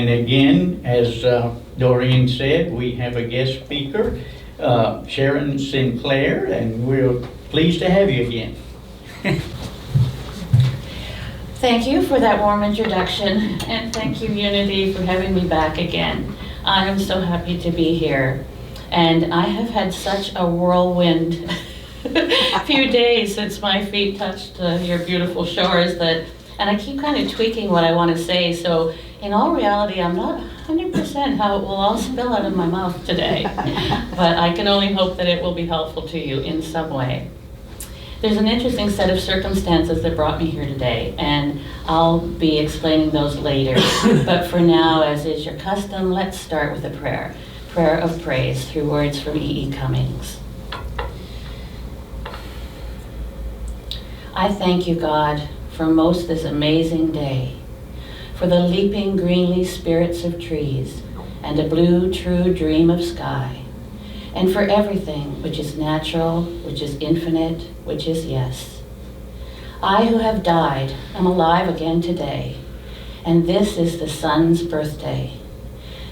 And again, as Doreen said, we have a guest speaker, Sharon Sinclair, and we're pleased to have you again. Thank you for that warm introduction, and thank you, Unity, for having me back again. I am so happy to be here, and I have had such a whirlwind few days since my feet touched your beautiful shores and I keep kind of tweaking what I want to say, so in all reality, I'm not 100% how it will all spill out of my mouth today, but I can only hope that it will be helpful to you in some way. There's an interesting set of circumstances that brought me here today, and I'll be explaining those later. But for now, as is your custom, let's start with a prayer. Prayer of praise through words from E.E. Cummings. I thank you, God, for most this amazing day, for the leaping greenly spirits of trees and a blue true dream of sky, and for everything which is natural, which is infinite, which is yes. I who have died am alive again today, and this is the sun's birthday.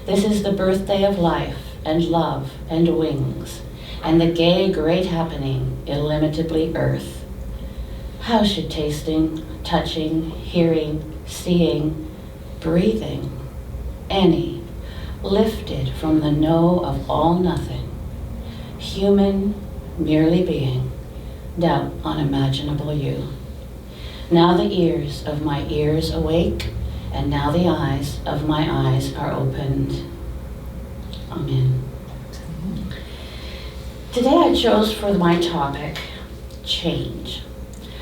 This is the birthday of life and love and wings, and the gay great happening, illimitably earth. How should tasting, touching, hearing, seeing, breathing, any, lifted from the know of all nothing, human, merely being, doubt unimaginable you. Now the ears of my ears awake, and now the eyes of my eyes are opened. Amen. Today I chose for my topic, change.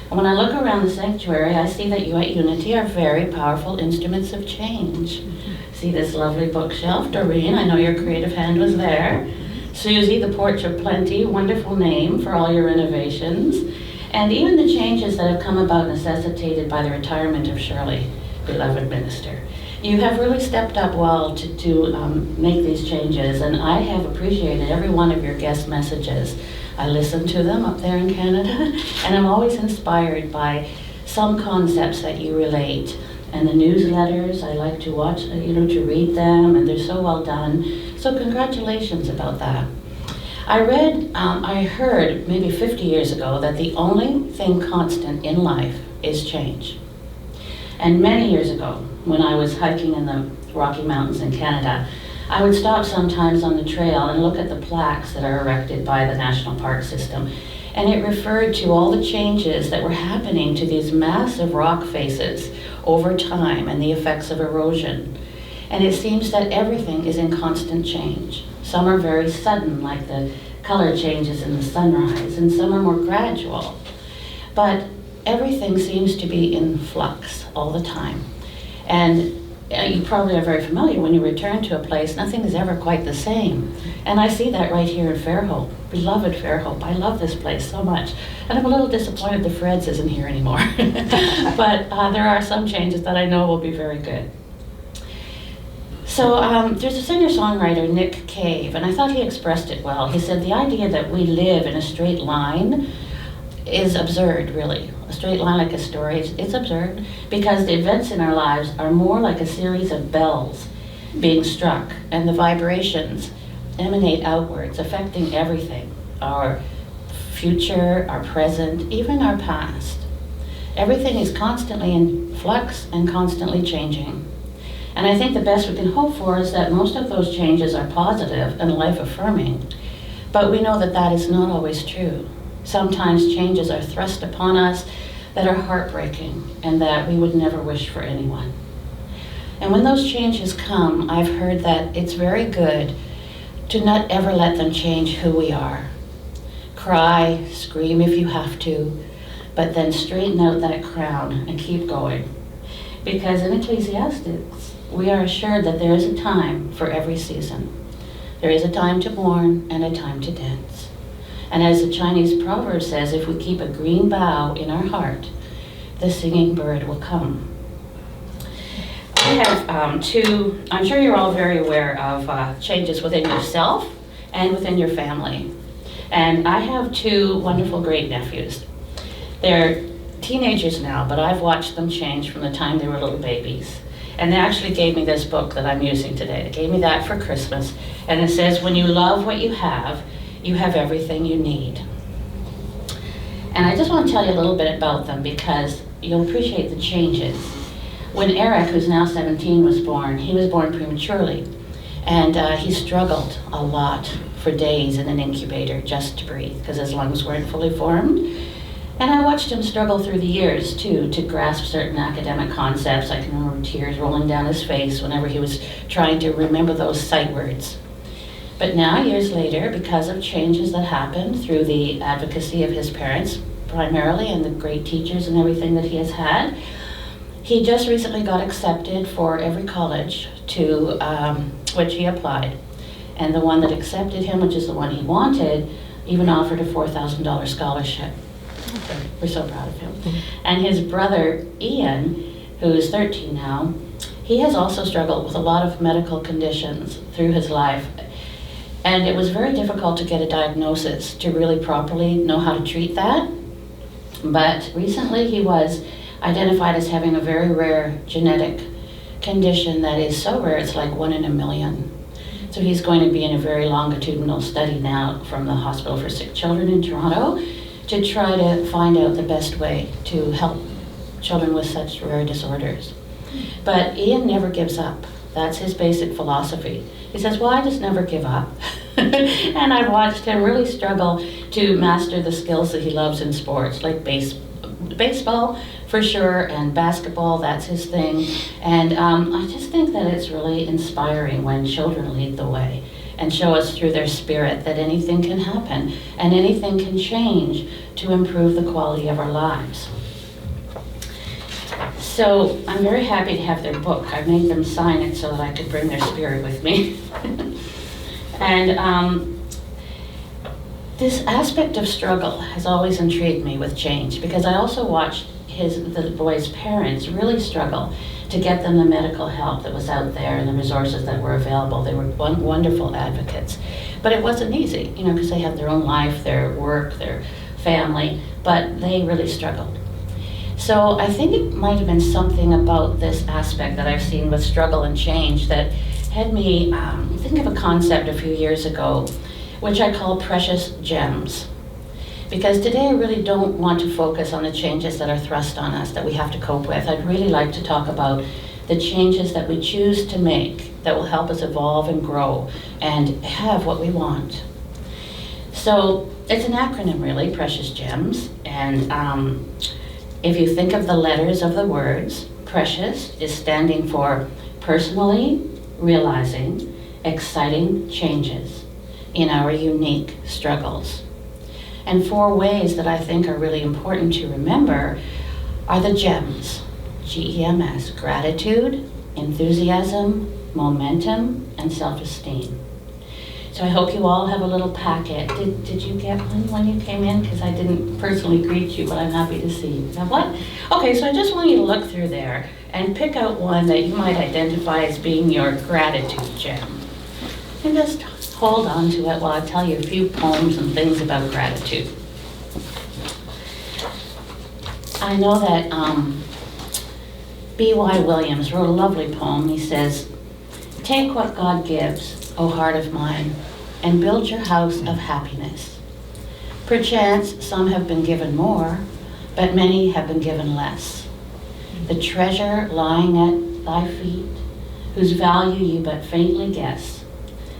And when I look around the sanctuary, I see that you at Unity are very powerful instruments of change. See this lovely bookshelf, Doreen, I know your creative hand was there. Susie, the Porch of Plenty, wonderful name for all your renovations. And even the changes that have come about necessitated by the retirement of Shirley, beloved minister. You have really stepped up well to make these changes, and I have appreciated every one of your guest messages. I listen to them up there in Canada, and I'm always inspired by some concepts that you relate. And the newsletters, I like to watch, to read them, and they're so well done. So congratulations about that. I heard maybe 50 years ago that the only thing constant in life is change. And many years ago, when I was hiking in the Rocky Mountains in Canada, I would stop sometimes on the trail and look at the plaques that are erected by the National Park System. And it referred to all the changes that were happening to these massive rock faces over time and the effects of erosion. And it seems that everything is in constant change. Some are very sudden, like the color changes in the sunrise, and some are more gradual. But everything seems to be in flux all the time. And you probably are very familiar, when you return to a place, nothing is ever quite the same. And I see that right here in Fairhope, beloved Fairhope. I love this place so much. And I'm a little disappointed the Fred's isn't here anymore. But there are some changes that I know will be very good. So there's a singer-songwriter, Nick Cave, and I thought he expressed it well. He said, the idea that we live in a straight line is absurd, really. A straight line like a story, it's absurd, because the events in our lives are more like a series of bells being struck, and the vibrations emanate outwards, affecting everything, our future, our present, even our past. Everything is constantly in flux and constantly changing. And I think the best we can hope for is that most of those changes are positive and life-affirming, but we know that that is not always true. Sometimes changes are thrust upon us that are heartbreaking and that we would never wish for anyone. And when those changes come, I've heard that it's very good to not ever let them change who we are. Cry, scream if you have to, but then straighten out that crown and keep going. Because in Ecclesiastes, we are assured that there is a time for every season. There is a time to mourn and a time to dance. And as the Chinese proverb says, if we keep a green bough in our heart, the singing bird will come. I have I'm sure you're all very aware of changes within yourself and within your family. And I have two wonderful great nephews. They're teenagers now, but I've watched them change from the time they were little babies. And they actually gave me this book that I'm using today. They gave me that for Christmas. And it says, when you love what you have everything you need. And I just want to tell you a little bit about them because you'll appreciate the changes. When Eric, who's now 17, was born, he was born prematurely. And he struggled a lot for days in an incubator just to breathe because his lungs weren't fully formed. And I watched him struggle through the years too to grasp certain academic concepts. I can remember tears rolling down his face whenever he was trying to remember those sight words. But now, years later, because of changes that happened through the advocacy of his parents primarily and the great teachers and everything that he has had, he just recently got accepted for every college to which he applied. And the one that accepted him, which is the one he wanted, even offered a $4,000 scholarship. We're so proud of him. And his brother, Ian, who is 13 now, he has also struggled with a lot of medical conditions through his life. And it was very difficult to get a diagnosis to really properly know how to treat that. But recently he was identified as having a very rare genetic condition that is so rare it's like 1 in a million. So he's going to be in a very longitudinal study now from the Hospital for Sick Children in Toronto to try to find out the best way to help children with such rare disorders. But Ian never gives up. That's his basic philosophy. He says, well, I just never give up. And I've watched him really struggle to master the skills that he loves in sports, like baseball for sure, and basketball, that's his thing. And I just think that it's really inspiring when children lead the way and show us through their spirit that anything can happen and anything can change to improve the quality of our lives. So I'm very happy to have their book. I made them sign it so that I could bring their spirit with me. And this aspect of struggle has always intrigued me with change because I also watched the boys' parents really struggle to get them the medical help that was out there and the resources that were available. They were wonderful advocates. But it wasn't easy, because they had their own life, their work, their family, but they really struggled. So I think it might have been something about this aspect that I've seen with struggle and change that had me think of a concept a few years ago, which I call precious gems. Because today I really don't want to focus on the changes that are thrust on us that we have to cope with. I'd really like to talk about the changes that we choose to make that will help us evolve and grow and have what we want. So it's an acronym really, Precious Gems. And if you think of the letters of the words, precious is standing for personally realizing exciting changes in our unique struggles. And 4 ways that I think are really important to remember are the GEMS, G.E.M.S, gratitude, enthusiasm, momentum, and self-esteem. So I hope you all have a little packet. Did you get one when you came in? Because I didn't personally greet you, but I'm happy to see you. Have what? Okay, so I just want you to look through there and pick out one that you might identify as being your gratitude gem. And just hold on to it while I tell you a few poems and things about gratitude. I know that B.Y. Williams wrote a lovely poem. He says, "Take what God gives, O heart of mine, and build your house of happiness. Perchance some have been given more, but many have been given less. The treasure lying at thy feet, whose value you but faintly guess,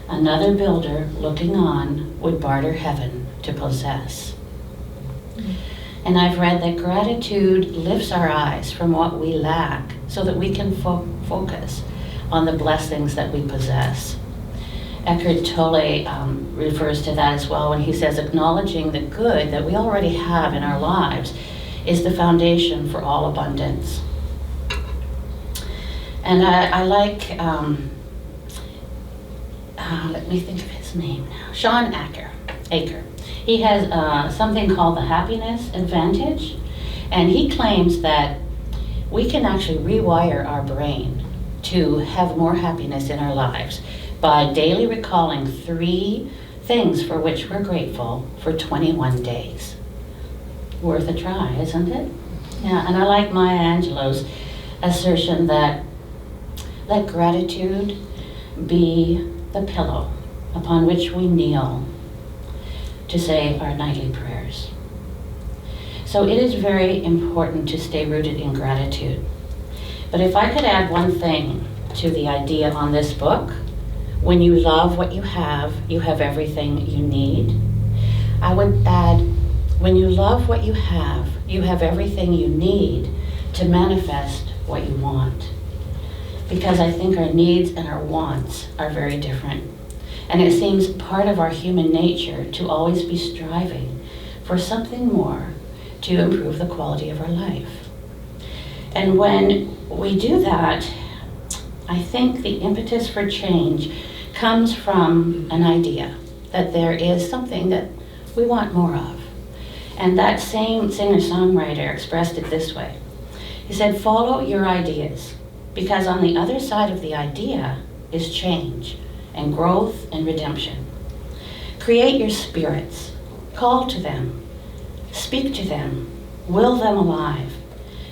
another builder looking on would barter heaven to possess." And I've read that gratitude lifts our eyes from what we lack so that we can focus on the blessings that we possess. Eckhart Tolle refers to that as well when he says acknowledging the good that we already have in our lives is the foundation for all abundance. And I like, let me think of his name now, Sean Acker. He has something called the Happiness Advantage, and he claims that we can actually rewire our brain to have more happiness in our lives by daily recalling 3 things for which we're grateful for 21 days. Worth a try, isn't it? Yeah, and I like Maya Angelou's assertion that let gratitude be the pillow upon which we kneel to say our nightly prayers. So it is very important to stay rooted in gratitude. But if I could add one thing to the idea on this book, when you love what you have everything you need. I would add, when you love what you have everything you need to manifest what you want. Because I think our needs and our wants are very different. And it seems part of our human nature to always be striving for something more to improve the quality of our life. And when we do that, I think the impetus for change comes from an idea that there is something that we want more of. And that same singer-songwriter expressed it this way. He said, follow your ideas, because on the other side of the idea is change and growth and redemption. Create your spirits, call to them, speak to them, will them alive.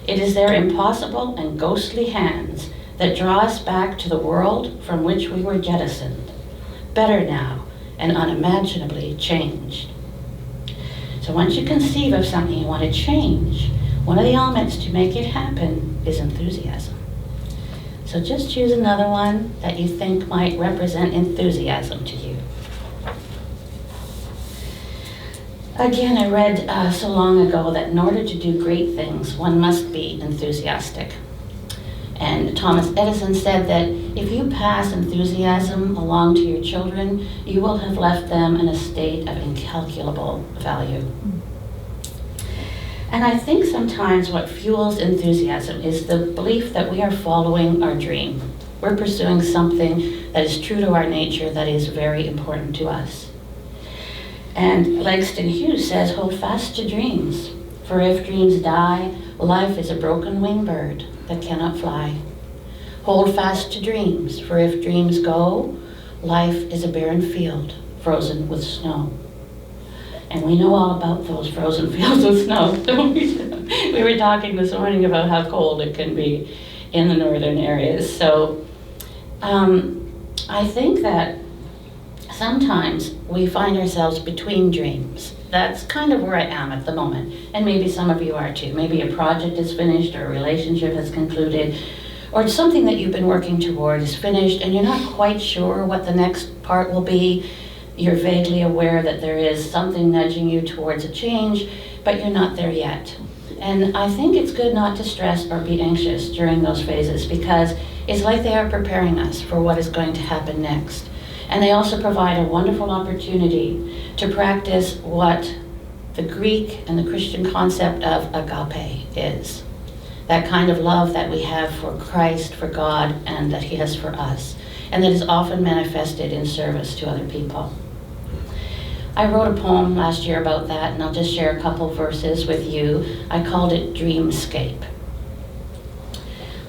It is their impossible and ghostly hands that draw us back to the world from which we were jettisoned, better now and unimaginably changed. So once you conceive of something you want to change, one of the elements to make it happen is enthusiasm. So just choose another one that you think might represent enthusiasm to you. Again, I read so long ago that in order to do great things, one must be enthusiastic. And Thomas Edison said that if you pass enthusiasm along to your children, you will have left them in a state of incalculable value. And I think sometimes what fuels enthusiasm is the belief that we are following our dream. We're pursuing something that is true to our nature, that is very important to us. And Langston Hughes says, hold fast to dreams, for if dreams die, life is a broken winged bird that cannot fly. Hold fast to dreams, for if dreams go, life is a barren field frozen with snow. And we know all about those frozen fields with snow, don't we? We were talking this morning about how cold it can be in the northern areas. So I think that sometimes we find ourselves between dreams. That's kind of where I am at the moment, and maybe some of you are too. Maybe a project is finished, or a relationship has concluded, or something that you've been working toward is finished, and you're not quite sure what the next part will be. You're vaguely aware that there is something nudging you towards a change, but you're not there yet. And I think it's good not to stress or be anxious during those phases, because it's like they are preparing us for what is going to happen next. And they also provide a wonderful opportunity to practice what the Greek and the Christian concept of agape is. That kind of love that we have for Christ, for God, and that He has for us. And that is often manifested in service to other people. I wrote a poem last year about that, and I'll just share a couple verses with you. I called it Dreamscape.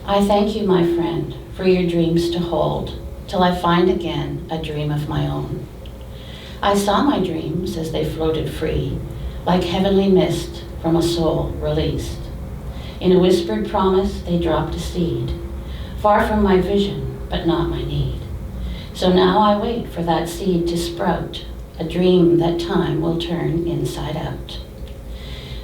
I thank you, my friend, for your dreams to hold, till I find again a dream of my own. I saw my dreams as they floated free, like heavenly mist from a soul released. In a whispered promise, they dropped a seed, far from my vision, but not my need. So now I wait for that seed to sprout, a dream that time will turn inside out.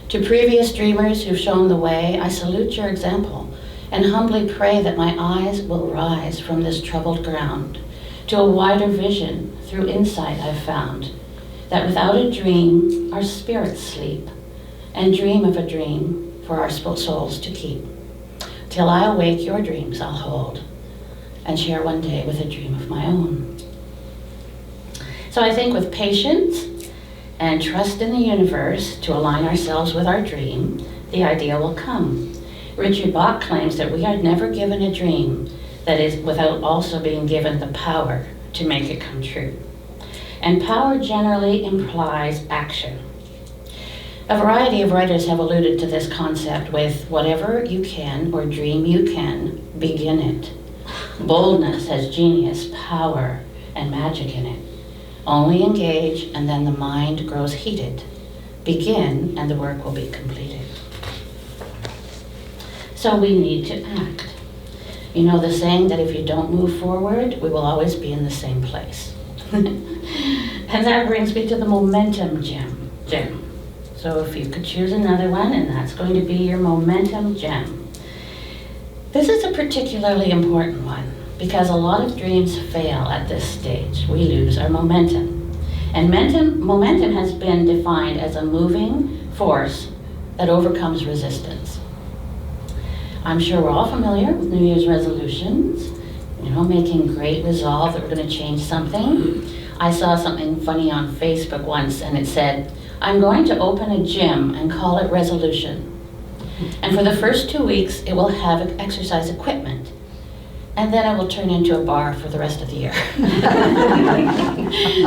To previous dreamers who've shown the way, I salute your example and humbly pray that my eyes will rise from this troubled ground to a wider vision through insight I've found, that without a dream, our spirits sleep, and dream of a dream for our souls to keep. Till I awake, your dreams I'll hold, and share one day with a dream of my own. So I think with patience and trust in the universe to align ourselves with our dream, the idea will come. Richard Bach claims that we are never given a dream that is without also being given the power to make it come true. And power generally implies action. A variety of writers have alluded to this concept with whatever you can or dream you can, begin it. Boldness has genius, power, and magic in it. Only engage, and then the mind grows heated. Begin, and the work will be completed. So we need to act. You know the saying that if you don't move forward, we will always be in the same place. And that brings me to the momentum gem. So if you could choose another one, and that's going to be your momentum gem. This is a particularly important one because a lot of dreams fail at this stage. We lose our momentum. And momentum has been defined as a moving force that overcomes resistance. I'm sure we're all familiar with New Year's resolutions, making great resolve that we're going to change something. I saw something funny on Facebook once, and it said, I'm going to open a gym and call it Resolution. And for the first 2 weeks, it will have exercise equipment. And then it will turn into a bar for the rest of the year.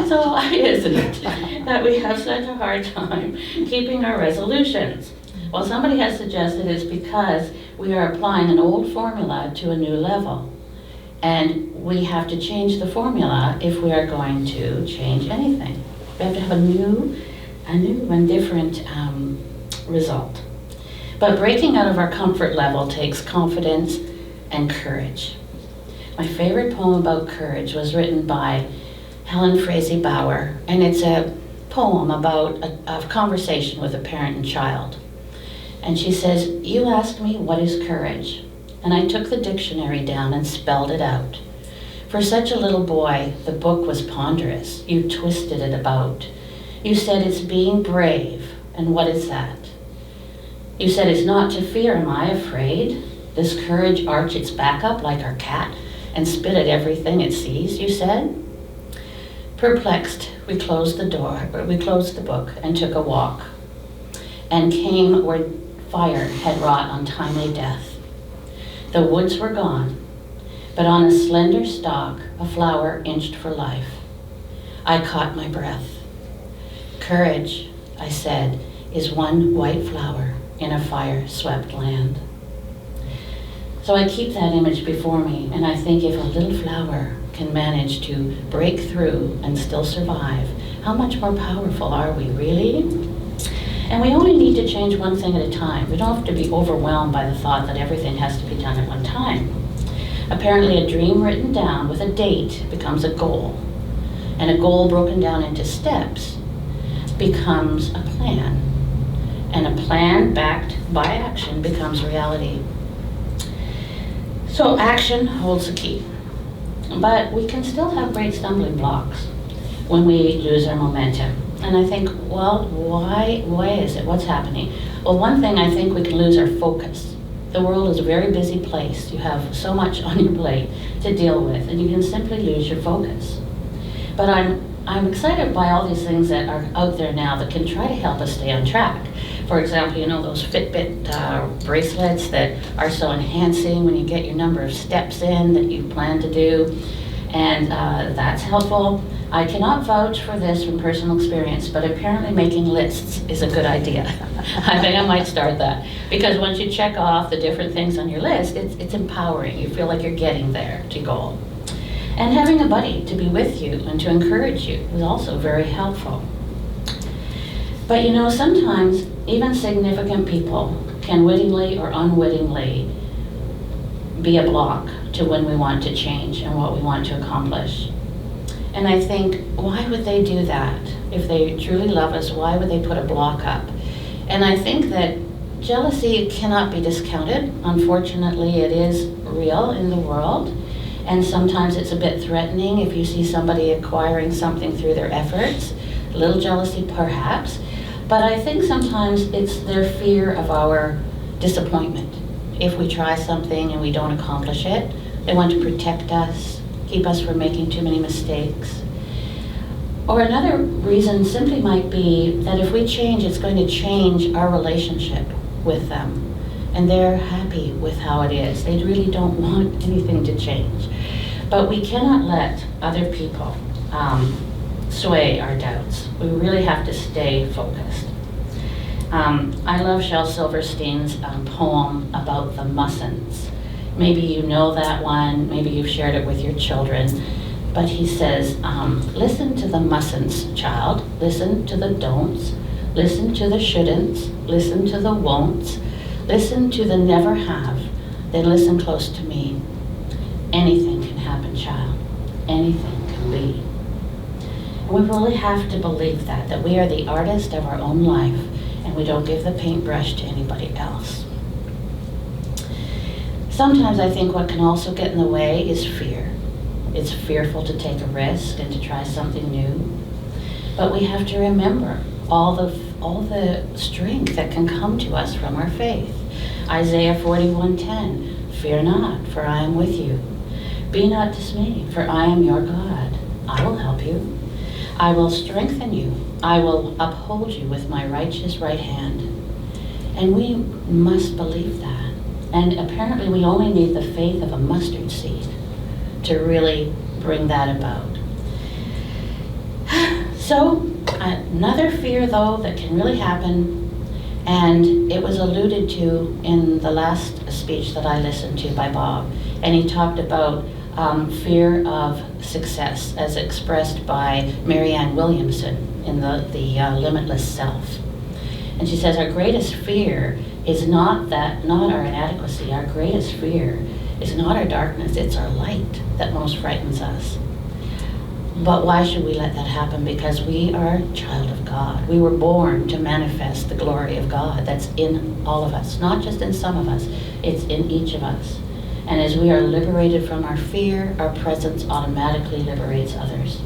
So why is it that we have such a hard time keeping our resolutions? Well, somebody has suggested it's because we are applying an old formula to a new level. And we have to change the formula if we are going to change anything. We have to have a new and different result. But breaking out of our comfort level takes confidence and courage. My favorite poem about courage was written by Helen Frazee Bauer, and it's a poem about a conversation with a parent and child. And she says, you asked me, what is courage? And I took the dictionary down and spelled it out. For such a little boy, the book was ponderous. You twisted it about. You said it's being brave, and what is that? You said it's not to fear, am I afraid? Does courage arch its back up like our cat and spit at everything it sees, you said? Perplexed, we closed the book and took a walk, and came where fire had wrought untimely death. The woods were gone, but on a slender stalk, a flower inched for life. I caught my breath. Courage, I said, is one white flower in a fire-swept land. So I keep that image before me, and I think if a little flower can manage to break through and still survive, how much more powerful are we, really? And we only need to change one thing at a time. We don't have to be overwhelmed by the thought that everything has to be done at one time. Apparently, a dream written down with a date becomes a goal, and a goal broken down into steps becomes a plan, and a plan backed by action becomes reality. So action holds the key, but we can still have great stumbling blocks when we lose our momentum. And I think, well, why is it? What's happening? Well, one thing, I think we can lose our focus. The world is a very busy place. You have so much on your plate to deal with, and you can simply lose your focus. But I'm excited by all these things that are out there now that can try to help us stay on track. For example, those Fitbit bracelets that are so enhancing when you get your number of steps in that you plan to do, and that's helpful. I cannot vouch for this from personal experience, but apparently making lists is a good idea. I think I might start that, because once you check off the different things on your list, it's empowering. You feel like you're getting there to goal. And having a buddy to be with you and to encourage you is also very helpful. But sometimes even significant people can wittingly or unwittingly be a block to when we want to change and what we want to accomplish. And I think, why would they do that? If they truly love us, why would they put a block up? And I think that jealousy cannot be discounted. Unfortunately, it is real in the world. And sometimes it's a bit threatening if you see somebody acquiring something through their efforts. A little jealousy, perhaps. But I think sometimes it's their fear of our disappointment. If we try something and we don't accomplish it, they want to protect us, keep us from making too many mistakes. Or another reason simply might be that if we change, it's going to change our relationship with them. And they're happy with how it is. They really don't want anything to change. But we cannot let other people sway our doubts. We really have to stay focused. I love Shel Silverstein's poem about the mustn'ts. Maybe you know that one, maybe you've shared it with your children, but he says, listen to the mustn'ts, child, listen to the don'ts, listen to the shouldn'ts, listen to the won'ts, listen to the never have, then listen close to me. Anything can happen, child. Anything can be. And we really have to believe that we are the artist of our own life, and we don't give the paintbrush to anybody else. Sometimes I think what can also get in the way is fear. It's fearful to take a risk and to try something new. But we have to remember all the strength that can come to us from our faith. Isaiah 41:10, fear not, for I am with you. Be not dismayed, for I am your God. I will help you. I will strengthen you. I will uphold you with my righteous right hand. And we must believe that. And apparently we only need the faith of a mustard seed to really bring that about. So, another fear though that can really happen, and it was alluded to in the last speech that I listened to by Bob, and he talked about fear of success as expressed by Marianne Williamson in the Limitless Self. And she says our greatest fear is not our inadequacy. Our greatest fear is not our darkness, it's our light that most frightens us. But why should we let that happen? Because we are a child of God. We were born to manifest the glory of God that's in all of us, not just in some of us, it's in each of us. And as we are liberated from our fear, our presence automatically liberates others.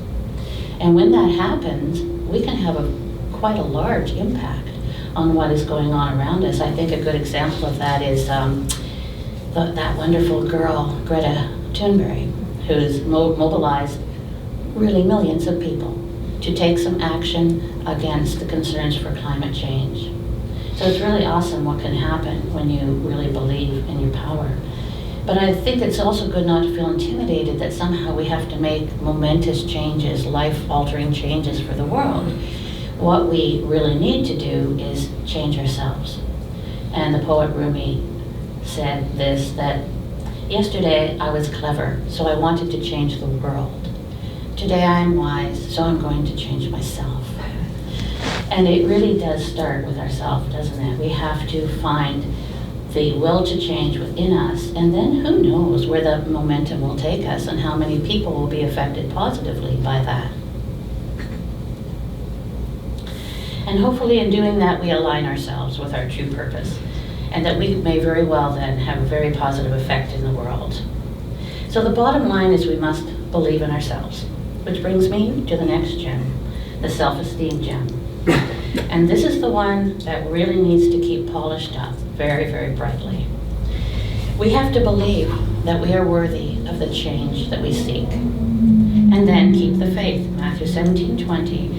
And when that happens, we can have quite a large impact on what is going on around us. I think a good example of that is that wonderful girl, Greta Thunberg, who's mobilized really millions of people to take some action against the concerns for climate change. So it's really awesome what can happen when you really believe in your power. But I think it's also good not to feel intimidated that somehow we have to make momentous changes, life-altering changes for the world. What we really need to do is change ourselves. And the poet Rumi said this, that yesterday I was clever, so I wanted to change the world. Today I am wise, so I'm going to change myself. And it really does start with ourselves, doesn't it? We have to find the will to change within us, and then who knows where the momentum will take us and how many people will be affected positively by that. And hopefully in doing that we align ourselves with our true purpose, and that we may very well then have a very positive effect in the world. So the bottom line is we must believe in ourselves, which brings me to the next gem, the self-esteem gem. And this is the one that really needs to keep polished up very, very brightly. We have to believe that we are worthy of the change that we seek. And then keep the faith, Matthew 17:20.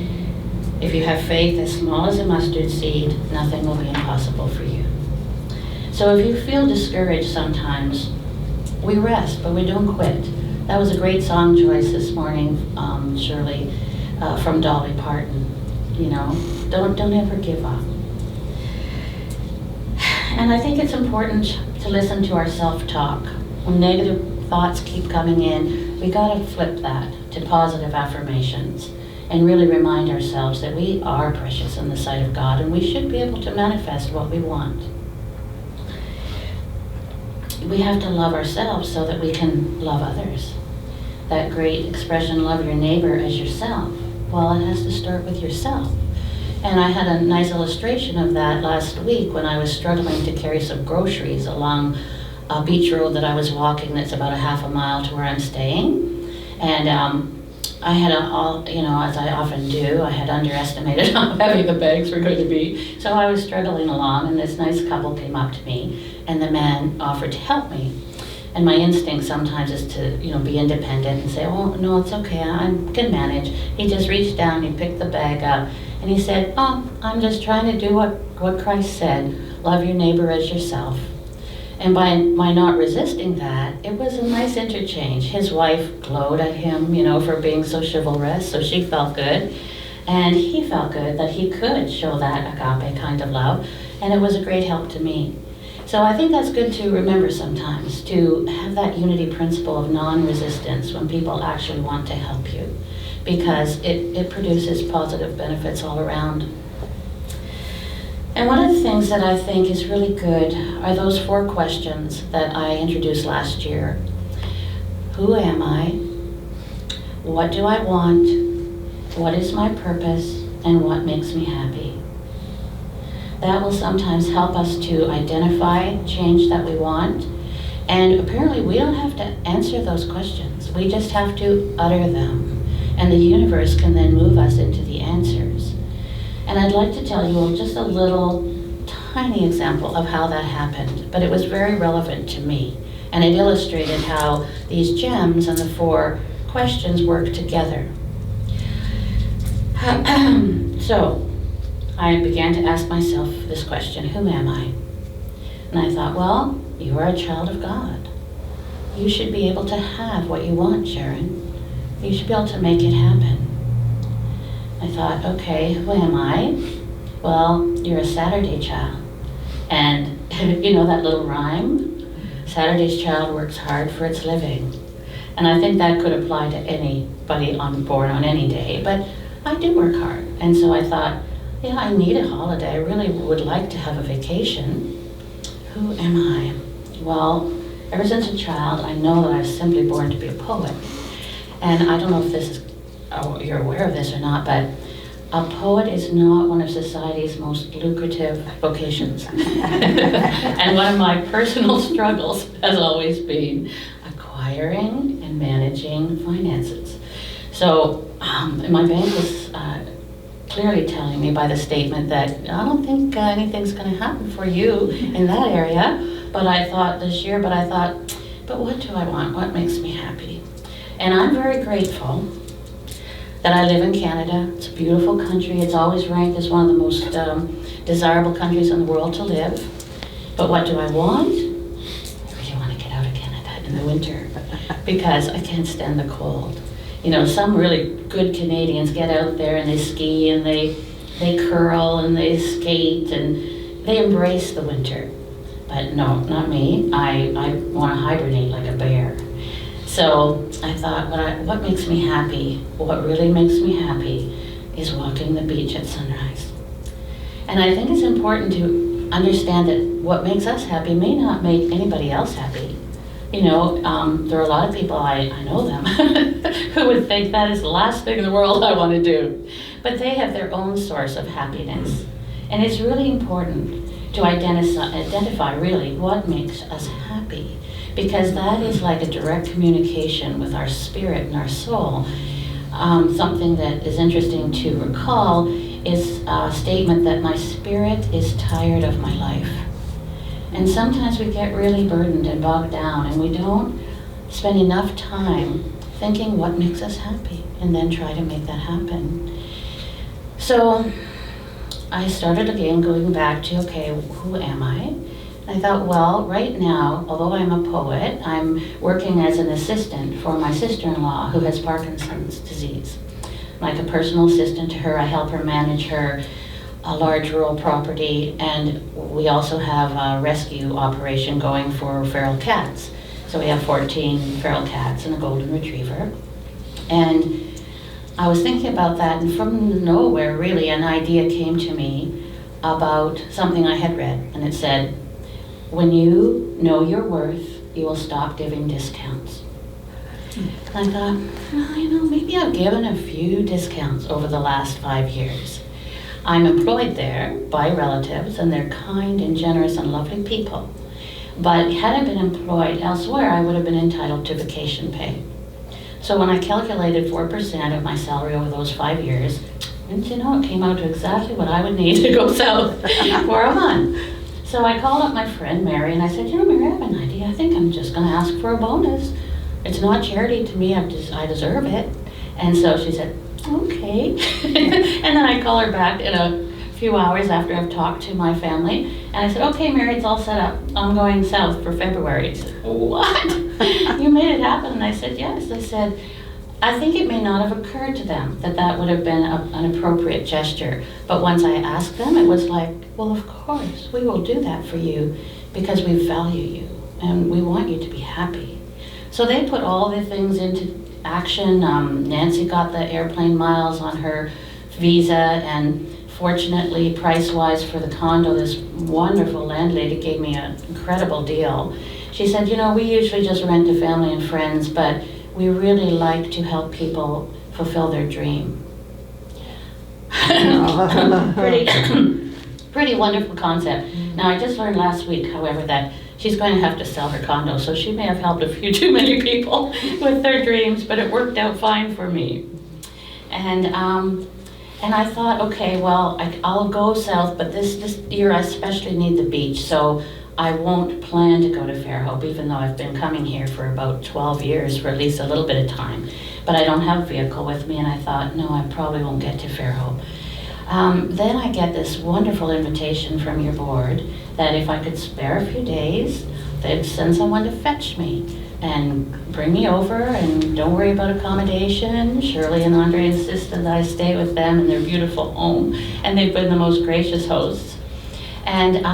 If you have faith as small as a mustard seed, nothing will be impossible for you. So if you feel discouraged sometimes, we rest, but we don't quit. That was a great song choice this morning, Shirley, from Dolly Parton. You know, don't ever give up. And I think it's important to listen to our self-talk. When negative thoughts keep coming in, we gotta flip that to positive affirmations and really remind ourselves that we are precious in the sight of God and we should be able to manifest what we want. We have to love ourselves so that we can love others. That great expression, love your neighbor as yourself. Well, it has to start with yourself. And I had a nice illustration of that last week when I was struggling to carry some groceries along a beach road that I was walking that's about a half a mile to where I'm staying. And I had, as I often do, I had underestimated how heavy the bags were going to be. So I was struggling along, and this nice couple came up to me, and the man offered to help me. And my instinct sometimes is to, be independent and say, oh, no, it's okay, I can manage. He just reached down, he picked the bag up, and he said, oh, I'm just trying to do what Christ said, love your neighbor as yourself. And by not resisting that, it was a nice interchange. His wife glowed at him, for being so chivalrous, so she felt good. And he felt good that he could show that agape kind of love, and it was a great help to me. So I think that's good to remember sometimes, to have that unity principle of non-resistance when people actually want to help you, because it produces positive benefits all around. And one of the things that I think is really good are those 4 questions that I introduced last year. Who am I? What do I want? What is my purpose? And what makes me happy? That will sometimes help us to identify change that we want. And apparently we don't have to answer those questions. We just have to utter them. And the universe can then move us into the answers. And I'd like to tell you just a little tiny example of how that happened, but it was very relevant to me. And it illustrated how these gems and the 4 questions work together. So I began to ask myself this question, who am I? And I thought, well, you are a child of God. You should be able to have what you want, Sharon. You should be able to make it happen. I thought, okay, who am I? Well, you're a Saturday child. And you know that little rhyme? Saturday's child works hard for its living. And I think that could apply to anybody born on any day, but I do work hard. And so I thought, yeah, I need a holiday. I really would like to have a vacation. Who am I? Well, ever since a child, I know that I was simply born to be a poet. And I don't know if you're aware of this or not, but a poet is not one of society's most lucrative vocations. And one of my personal struggles has always been acquiring and managing finances. So my bank was clearly telling me by the statement that I don't think anything's going to happen for you in that area. But I thought but what do I want? What makes me happy? And I'm very grateful that I live in Canada. It's a beautiful country. It's always ranked as one of the most desirable countries in the world to live. But what do I want? I really want to get out of Canada in the winter because I can't stand the cold. You know, some really good Canadians get out there and they ski and they curl and they skate and they embrace the winter. But no, not me. I want to hibernate like a bear. So I thought, what makes me happy, what really makes me happy is walking the beach at sunrise. And I think it's important to understand that what makes us happy may not make anybody else happy. You know, there are a lot of people, I know them, who would think that is the last thing in the world I want to do. But they have their own source of happiness. And it's really important to identify really what makes us happy. Because that is like a direct communication with our spirit and our soul. Something that is interesting to recall is a statement that my spirit is tired of my life. And sometimes we get really burdened and bogged down and we don't spend enough time thinking what makes us happy and then try to make that happen. So I started again going back to, okay, who am I? I thought, well, right now, although I'm a poet, I'm working as an assistant for my sister-in-law who has Parkinson's disease. Like a personal assistant to her, I help her manage her large rural property, and we also have a rescue operation going for feral cats. So we have 14 feral cats and a golden retriever. And I was thinking about that, and from nowhere, really, an idea came to me about something I had read, and it said, when you know your worth, you will stop giving discounts. And I thought, well, you know, maybe I've given a few discounts over the last 5 years. I'm employed there by relatives, and they're kind and generous and lovely people. But had I been employed elsewhere, I would have been entitled to vacation pay. So when I calculated 4% of my salary over those 5 years, and you know, it came out to exactly what I would need to go south for a month. So I called up my friend Mary and I said, you know, Mary, I have an idea. I think I'm just going to ask for a bonus. It's not charity to me. I deserve it. And so she said, okay. And then I call her back in a few hours after I've talked to my family. And I said, okay, Mary, it's all set up. I'm going south for February. She said, what? You made it happen? And I said, yes. I said, I think it may not have occurred to them that that would have been an appropriate gesture. But once I asked them, it was like, well, of course, we will do that for you because we value you and we want you to be happy. So they put all the things into action. Nancy got the airplane miles on her visa, and fortunately, price-wise for the condo, this wonderful landlady gave me an incredible deal. She said, you know, we usually just rent to family and friends, but we really like to help people fulfill their dream. Pretty wonderful concept. Now, I just learned last week, however, that she's going to have to sell her condo, so she may have helped a few too many people with their dreams, but it worked out fine for me. And I thought, okay, well, I'll go south, but this year I especially need the beach, so I won't plan to go to Fairhope, even though I've been coming here for about 12 years, for at least a little bit of time. But I don't have a vehicle with me, and I thought, no, I probably won't get to Fairhope. Then I get this wonderful invitation from your board that if I could spare a few days, they'd send someone to fetch me and bring me over, and don't worry about accommodation. Shirley and Andre insisted that I stay with them in their beautiful home, and they've been the most gracious hosts. And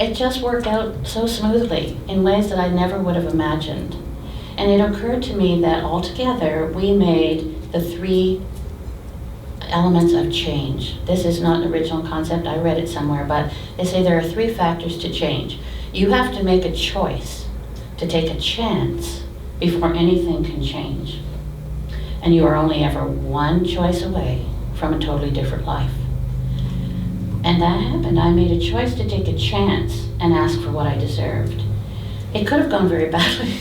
it just worked out so smoothly in ways that I never would have imagined. And it occurred to me that altogether we made the 3 elements of change. This is not an original concept, I read it somewhere, but they say there are 3 factors to change. You have to make a choice to take a chance before anything can change. And you are only ever one choice away from a totally different life. And that happened. I made a choice to take a chance and ask for what I deserved. It could have gone very badly,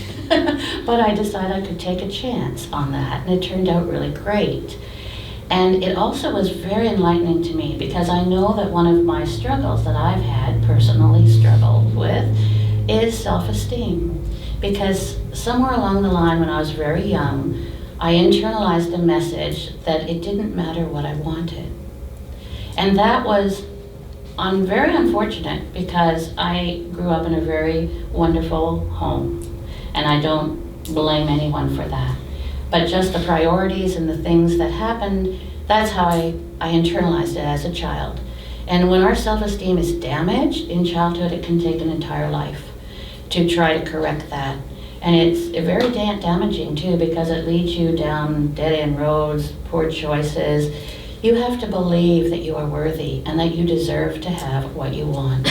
but I decided I could take a chance on that, and it turned out really great. And it also was very enlightening to me, because I know that one of my struggles that I've had, personally struggled with, is self-esteem. Because somewhere along the line when I was very young, I internalized a message that it didn't matter what I wanted. And that was very unfortunate, because I grew up in a very wonderful home, and I don't blame anyone for that. But just the priorities and the things that happened, that's how I internalized it as a child. And when our self-esteem is damaged in childhood, it can take an entire life to try to correct that. And it's very damaging too, because it leads you down dead-end roads, poor choices. You have to believe that you are worthy and that you deserve to have what you want.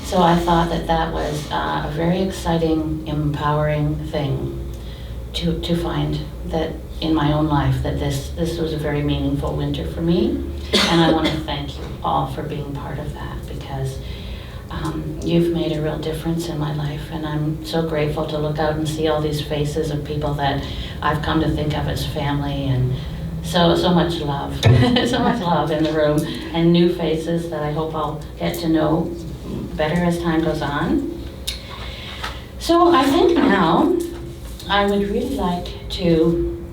So I thought that that was a very exciting, empowering thing to find that in my own life, that this was a very meaningful winter for me. And I want to thank you all for being part of that, because you've made a real difference in my life, and I'm so grateful to look out and see all these faces of people that I've come to think of as family, and so much love, so much love in the room, and new faces that I hope I'll get to know better as time goes on. So I think now I would really like to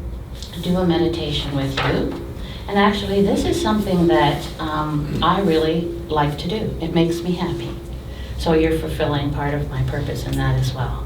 do a meditation with you. And actually, this is something that I really like to do. It makes me happy. So you're fulfilling part of my purpose in that as well.